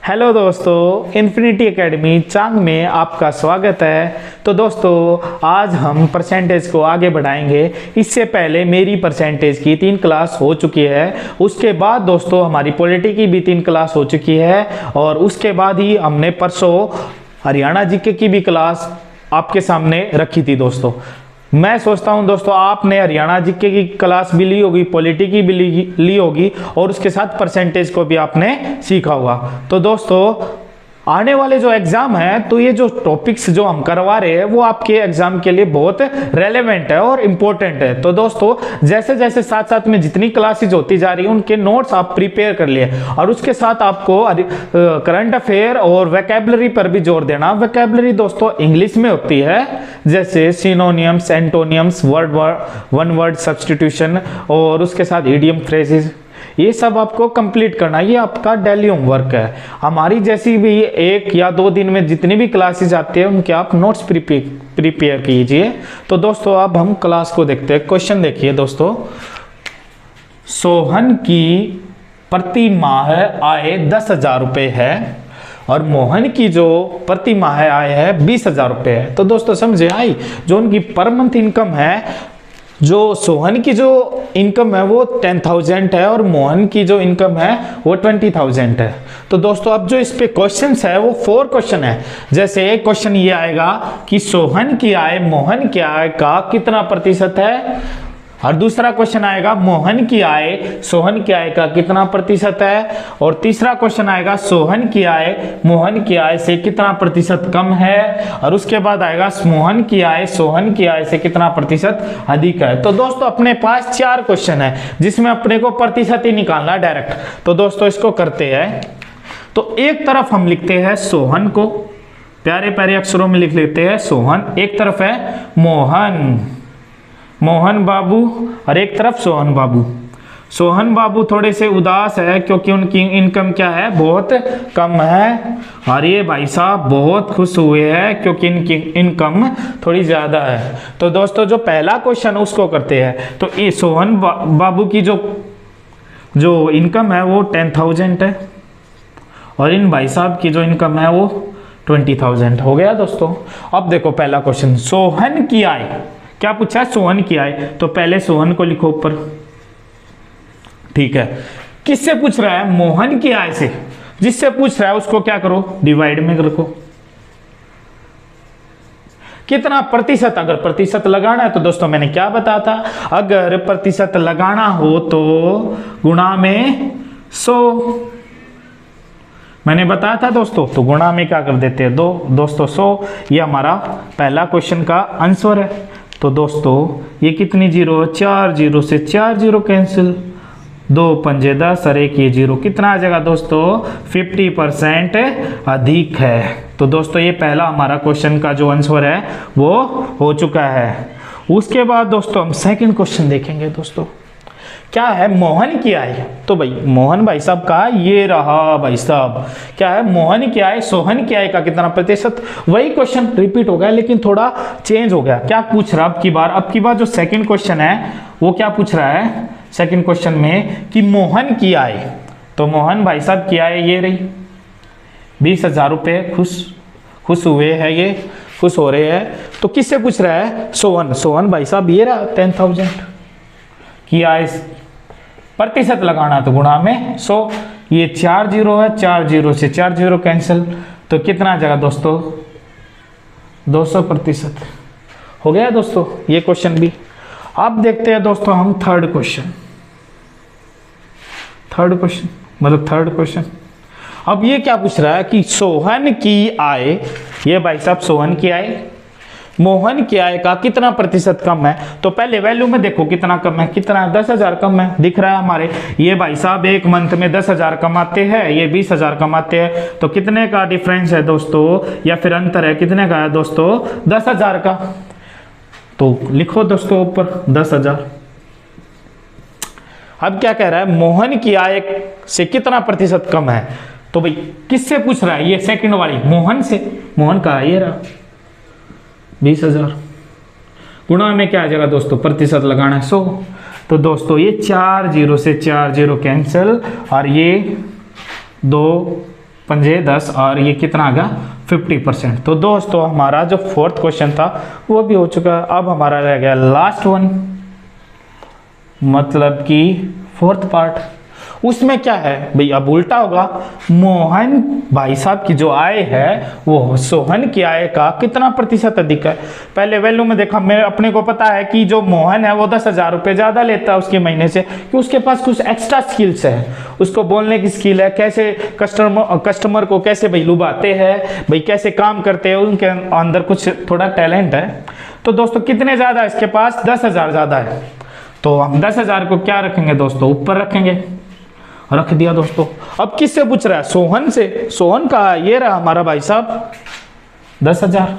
Hello दोस्तों, infinity academy चांग में आपका स्वागत है। तो दोस्तों आज हम परसेंटेज को आगे बढ़ाएंगे। इससे पहले मेरी परसेंटेज की 3 क्लास हो चुकी है। उसके बाद दोस्तों हमारी पॉलिटी की भी 3 क्लास हो चुकी है और उसके बाद ही हमने परसों हरियाणा जीके की भी क्लास आपके सामने रखी थी। दोस्तों मैं सोचता हूं दोस्तों आपने हरियाणा जीके की क्लास भी ली होगी, पॉलिटी की भी ली होगी और उसके साथ परसेंटेज को भी आपने सीखा होगा। तो दोस्तों आने वाले जो एग्जाम है तो ये जो टॉपिक्स जो हम करवा रहे हैं वो आपके एग्जाम के लिए बहुत रेलेवेंट है और इम्पोर्टेंट है। तो दोस्तों जैसे जैसे साथ साथ में जितनी क्लासेज होती जा रही है उनके नोट्स आप प्रिपेयर कर लिए और उसके साथ आपको करंट अफेयर और वोकैबुलरी पर भी जोर देना। वोकैबुलरी दोस्तों इंग्लिश में होती है, जैसे सिनोनियम्स, एंटोनियम्स, वन वर्ड सब्स्टिट्यूशन और उसके साथ इडियम फ्रेजेस, ये सब आपको कंप्लीट करना। ये आपका डेली होमवर्क है। हमारी जैसी भी 1 या 2 दिन में जितनी भी क्लासेज आती है उनके आप नोट्स प्रिपेयर कीजिए। तो दोस्तों अब हम क्लास को देखते हैं। क्वेश्चन देखिए दोस्तों, सोहन की प्रति माह आय 10,000 रुपये है और मोहन की जो प्रति माह आय है 20,000 रुपये है। तो दोस्तों समझे आई, जो उनकी पर मंथ इनकम है, जो सोहन की जो इनकम है वो 10,000 है और मोहन की जो इनकम है वो 20,000 है। तो दोस्तों अब जो इस पे क्वेश्चंस है वो 4 क्वेश्चन है। जैसे एक क्वेश्चन ये आएगा कि सोहन की आय मोहन की आय का कितना प्रतिशत है, और दूसरा क्वेश्चन आएगा मोहन की आय सोहन की आय का कितना प्रतिशत है, और तीसरा क्वेश्चन आएगा सोहन की आय मोहन की आय से कितना प्रतिशत कम है, और उसके बाद आएगा मोहन की आय सोहन की आय से कितना प्रतिशत अधिक है। तो दोस्तों अपने पास 4 क्वेश्चन है जिसमें अपने को प्रतिशत ही निकालना डायरेक्ट। तो दोस्तों इसको करते हैं। तो एक तरफ हम लिखते हैं सोहन को, प्यारे प्यारे अक्षरों में लिख लेते हैं सोहन, एक तरफ है मोहन बाबू और एक तरफ सोहन बाबू। सोहन बाबू थोड़े से उदास है क्योंकि उनकी इनकम क्या है, बहुत कम है, और ये भाई साहब बहुत खुश हुए हैं क्योंकि इनकी इनकम थोड़ी ज़्यादा है। तो दोस्तों जो पहला क्वेश्चन उसको करते हैं। तो ये सोहन बाबू की जो इनकम है वो 10,000 है और इन भाई साहब की जो इनकम है वो 20,000 हो गया। दोस्तों अब देखो पहला क्वेश्चन, सोहन की आय क्या पूछा है, सोहन की आय। तो पहले सोहन को लिखो ऊपर, ठीक है। किससे पूछ रहा है, मोहन की आय से। जिससे पूछ रहा है उसको क्या करो, डिवाइड में रखो। कितना प्रतिशत, अगर प्रतिशत लगाना है तो दोस्तों मैंने क्या बताया था, अगर प्रतिशत लगाना हो तो गुणा में 100 मैंने बताया था दोस्तों। तो गुणा में क्या कर देते हैं 2, दोस्तों 100। ये हमारा पहला क्वेश्चन का आंसर है। तो दोस्तों ये कितनी जीरो, 4 जीरो से 4 जीरो कैंसिल, 2 पंजे 10 और 1 ये जीरो, कितना आ जाएगा दोस्तों 50% अधिक है। तो दोस्तों ये पहला हमारा क्वेश्चन का जो आंसर है वो हो चुका है। उसके बाद दोस्तों हम सेकंड क्वेश्चन देखेंगे। दोस्तों क्या है, मोहन की आय। तो भाई मोहन भाई साहब का ये रहा भाई साहब, क्या है, मोहन की आय सोहन की आय का कितना प्रतिशत। वही क्वेश्चन रिपीट हो गया लेकिन थोड़ा चेंज हो गया। क्या पूछ रहा अब की बार जो सेकंड क्वेश्चन है वो क्या पूछ रहा है सेकंड क्वेश्चन में कि मोहन की आय। तो मोहन भाई साहब की आय ये रही 20,000 रुपये, खुश हुए हैं, ये खुश हो रहे हैं। तो किससे पूछ रहा है, सोहन भाई साहब ये रहा 10,000 की आय, प्रतिशत लगाना तो गुणा में 100। ये 4 जीरो है, 4 जीरो से 4 जीरो कैंसिल, तो कितना आ जाएगा दोस्तों 200% हो गया दोस्तों ये क्वेश्चन भी। अब देखते हैं दोस्तों हम थर्ड क्वेश्चन मतलब थर्ड क्वेश्चन। अब ये क्या पूछ रहा है कि सोहन की आय, ये भाई साहब सोहन की आय मोहन की आय का कितना प्रतिशत कम है। तो पहले वैल्यू में देखो कितना कम है, कितना 10,000 कम है, दिख रहा है हमारे। ये भाई साहब एक मंथ में 10,000 कमाते हैं, ये 20,000 कमाते हैं। तो कितने का डिफरेंस है दोस्तों, या फिर अंतर है, कितने का है दोस्तों 10,000 का। तो लिखो दोस्तों ऊपर 10,000। अब क्या कह रहा है, मोहन की आय से कितना प्रतिशत कम है। तो भाई किससे पूछ रहा है, ये सेकंड वाली मोहन से। मोहन का ये रहा 20,000, गुणा में क्या आ जाएगा दोस्तों, प्रतिशत लगाना है 100। तो दोस्तों ये 4 जीरो से 4 जीरो कैंसिल और ये 2 पंजे 10 और ये कितना आ गया 50%। तो दोस्तों हमारा जो फोर्थ क्वेश्चन था वो भी हो चुका है। अब हमारा रह गया लास्ट वन, मतलब कि फोर्थ पार्ट। उसमें क्या है भाई, अब उल्टा होगा। मोहन भाई साहब की जो आय है वो सोहन की आय का कितना प्रतिशत अधिक है। पहले वैल्यू में देखा, मेरे अपने को पता है कि जो मोहन है वो 10,000 रुपये ज़्यादा लेता है उसके महीने से, कि उसके पास कुछ एक्स्ट्रा स्किल्स है, उसको बोलने की स्किल है, कैसे कस्टमर को कैसे भाई लुभाते हैं, भाई कैसे काम करते हैं, उनके अंदर कुछ थोड़ा टैलेंट है। तो दोस्तों कितने ज़्यादा है इसके पास, 10,000 ज़्यादा है। तो हम 10,000 को क्या रखेंगे दोस्तों, ऊपर रखेंगे, रख दिया दोस्तों। अब किससे पूछ रहा है, सोहन से। सोहन का ये रहा हमारा भाई साहब 10,000।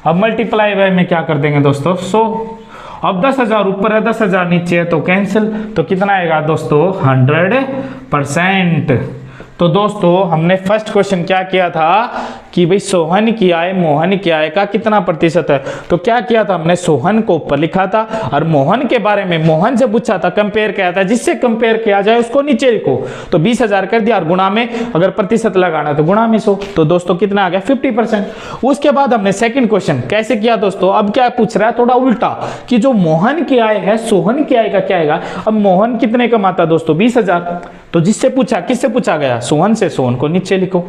अब मल्टीप्लाई बाय में क्या कर देंगे दोस्तों, 100। अब 10,000 ऊपर है 10,000 नीचे है तो कैंसिल, तो कितना आएगा दोस्तों 100%। तो दोस्तों हमने फर्स्ट क्वेश्चन क्या किया था कि भाई सोहन की आय मोहन की आय का कितना प्रतिशत है। तो क्या किया था हमने, सोहन को ऊपर लिखा था और मोहन के बारे में मोहन से पूछा था, कंपेयर किया था, जिससे कंपेयर किया जाए उसको नीचे लिखो। तो 20,000 कर दिया और गुणा में अगर प्रतिशत लगाना तो गुणा में 100। तो दोस्तों कितना आ गया 50%। उसके बाद हमने सेकंड क्वेश्चन कैसे किया दोस्तों, अब क्या पूछ रहा है थोड़ा उल्टा, कि जो मोहन की आय है सोहन की आय का क्या आएगा। अब मोहन कितने कमाता दोस्तों 20,000, तो जिससे पूछा, किससे पूछा गया, सोहन से। सोहन को नीचे लिखो,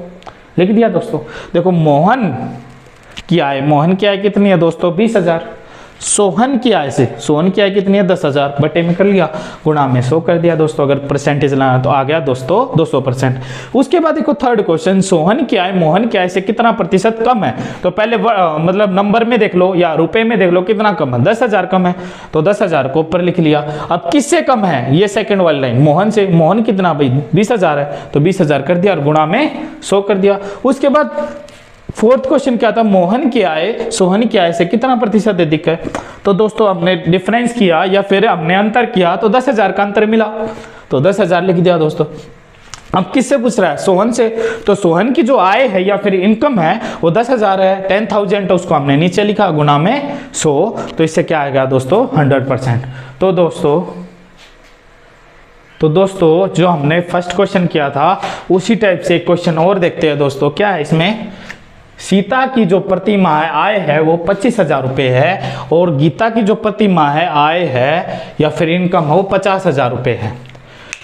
लिख दिया दोस्तों। देखो मोहन की आय कितनी है दोस्तों 20,000, सोहन की आय से सोहन की आय कितनी है 10,000, बटे में कर लिया, गुणा में 100 कर दिया दोस्तों। अगर परसेंटेज लाना तो आ गया दोस्तों 200%। उसके बाद देखो थर्ड क्वेश्चन, सोहन की आय मोहन की आय से कितना प्रतिशत कम है। तो पहले मतलब नंबर में देख लो या रुपए में देख लो कितना कम है, 10,000 कम है, तो 10,000 को ऊपर लिख लिया। अब किससे कम है, ये सेकंड वाली लाइन, मोहन से। मोहन कितना भाई 20,000 है, तो 20,000 कर दिया और गुणा में 100 कर दिया। उसके बाद फोर्थ क्वेश्चन क्या था, मोहन की आय सोहन की आय से कितना प्रतिशत अधिक है। तो दोस्तों हमने डिफरेंस किया या फिर हमने अंतर किया तो 10,000 का अंतर मिला, तो 10,000 लिख दिया दोस्तों। अब किससे पूछ रहा है, सोहन से। तो सोहन की जो आय है या फिर इनकम है वो 10,000 है, 10,000, तो उसको हमने नीचे लिखा, गुणा में 100। तो इससे क्या आएगा दोस्तों 100%। तो दोस्तों जो हमने फर्स्ट क्वेश्चन किया था उसी टाइप से एक क्वेश्चन और देखते हैं दोस्तों। क्या है इसमें, सीता की जो प्रति माह आय है वो 25,000 रुपये है और गीता की जो प्रति माह आय है या फिर इनकम है वो 50,000 रुपये है।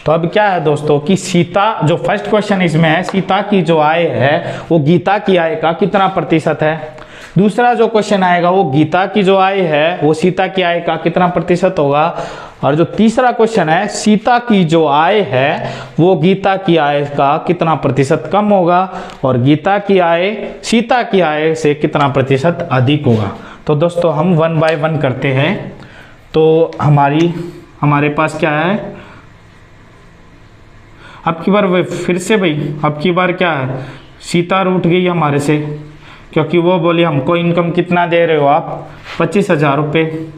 तो अब क्या है दोस्तों कि सीता, जो फर्स्ट क्वेश्चन इसमें है, सीता की जो आय है वो गीता की आय का कितना प्रतिशत है। दूसरा जो क्वेश्चन आएगा वो गीता की जो आय है वो सीता की आय का कितना प्रतिशत होगा। और जो तीसरा क्वेश्चन है, सीता की जो आय है वो गीता की आय का कितना प्रतिशत कम होगा और गीता की आय सीता की आय से कितना प्रतिशत अधिक होगा। तो दोस्तों हम 1 बाय 1 करते हैं। तो हमारे पास क्या है, अब की बार फिर से भाई, अब की बार क्या है, सीता रूठ गई हमारे से, क्योंकि वो बोली हमको इनकम कितना दे रहे हो आप 25,000 रुपये।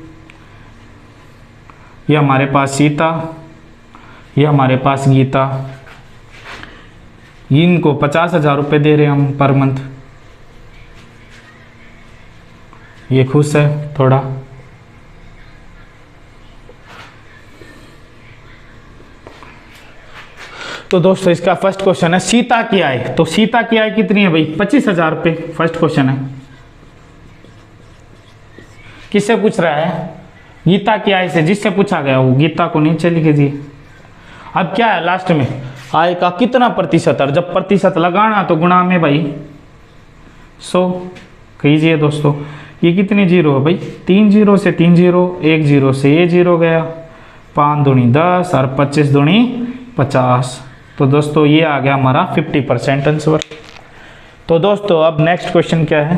ये हमारे पास सीता, ये हमारे पास गीता, इनको 50,000 रुपये दे रहे हैं हम पर मंथ। ये खुश है थोड़ा। तो दोस्तों इसका फर्स्ट क्वेश्चन है सीता की आय। तो सीता की आय कितनी है भाई 25,000 रुपये, फर्स्ट क्वेश्चन है। किससे पूछ रहा है, गीता की आय से, जिससे पूछा गया वो गीता को नीचे लिख दीजिए। अब क्या है लास्ट में, आय का कितना प्रतिशत, और जब प्रतिशत लगाना तो गुणा में भाई 100 कीजिए दोस्तों। ये कितनी जीरो है भाई, 3 जीरो से 3 जीरो, 1 जीरो से ये जीरो गया, 5 दूनी 10 और 25 दूनी 50। तो दोस्तों ये आ गया हमारा 50% आंसर। तो दोस्तों अब नेक्स्ट क्वेश्चन क्या है,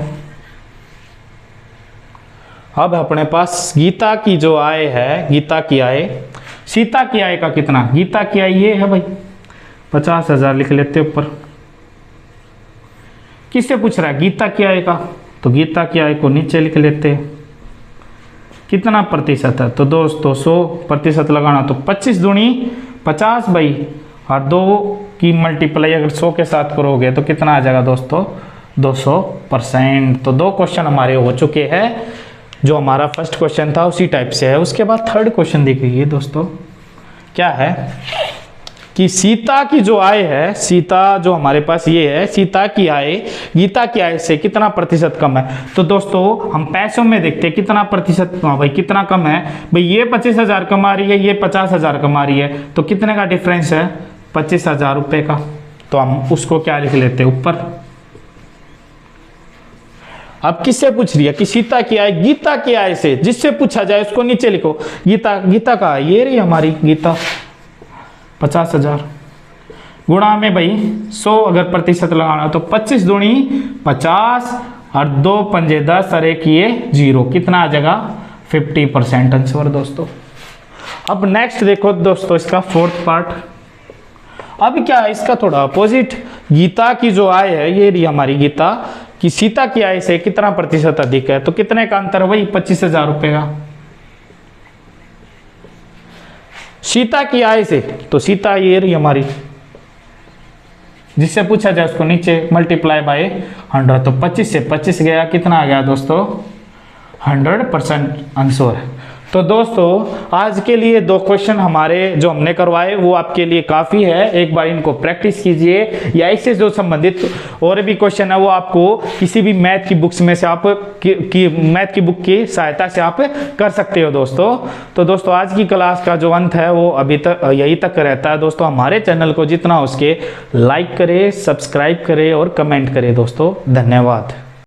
अब अपने पास गीता की जो आय है, गीता की आय, सीता की आय का कितना, गीता की आय ये है भाई 50,000 लिख लेते ऊपर। किससे पूछ रहा है, गीता की आय का, तो गीता की आय को नीचे लिख लेते। कितना प्रतिशत है, तो दोस्तों 100% लगाना तो 25 दूनी 50 भाई, और 2 की मल्टीप्लाई अगर 100 के साथ करोगे तो कितना आ जाएगा दोस्तों 200%। तो 2 क्वेश्चन हमारे हो चुके हैं, जो हमारा फर्स्ट क्वेश्चन था उसी टाइप से है। उसके बाद थर्ड क्वेश्चन देखिए दोस्तों, क्या है, कि सीता की जो आय है, सीता जो हमारे पास ये है, सीता की आय गीता की आय से कितना प्रतिशत कम है। तो दोस्तों हम पैसों में देखते हैं कितना प्रतिशत, भाई कितना कम है, भाई ये 25,000 कमा रही है, ये 50,000 कमा रही है, तो कितने का डिफरेंस है, 25,000 रुपए का। तो हम उसको क्या लिख लेते हैं ऊपर। अब किससे पूछ रही है कि सीता की आय गीता की आय से, जिससे पूछा जाए उसको नीचे लिखो। गीता का ये रही हमारी गीता 50,000 गुणा में भाई 100 अगर प्रतिशत लगाना तो 25 दूनी 50 और 2 पंजे 10 और 1 ये 0, कितना आ जाएगा 50% आंसर दोस्तों। अब नेक्स्ट देखो दोस्तों इसका फोर्थ पार्ट। अब क्या है इसका थोड़ा अपोजिट, गीता की जो आय है ये रही हमारी गीता कि सीता की आय से कितना प्रतिशत अधिक है, तो कितने का अंतर है, वही 25,000 रुपए का। सीता की आय से, तो सीता ये रही हमारी, जिससे पूछा जाए उसको नीचे मल्टीप्लाई बाय 100, तो 25 से 25 गया, कितना आ गया दोस्तों 100% आंसर। तो दोस्तों आज के लिए 2 क्वेश्चन हमारे जो हमने करवाए वो आपके लिए काफ़ी है, एक बार इनको प्रैक्टिस कीजिए, या इससे जो संबंधित और भी क्वेश्चन है वो आपको किसी भी मैथ की बुक्स में से आप मैथ की बुक की सहायता से आप कर सकते हो दोस्तों। तो दोस्तों आज की क्लास का जो अंत है वो अभी तक यही तक रहता है दोस्तों। हमारे चैनल को जितना हो सके लाइक करें, सब्सक्राइब करें और कमेंट करें दोस्तों। धन्यवाद।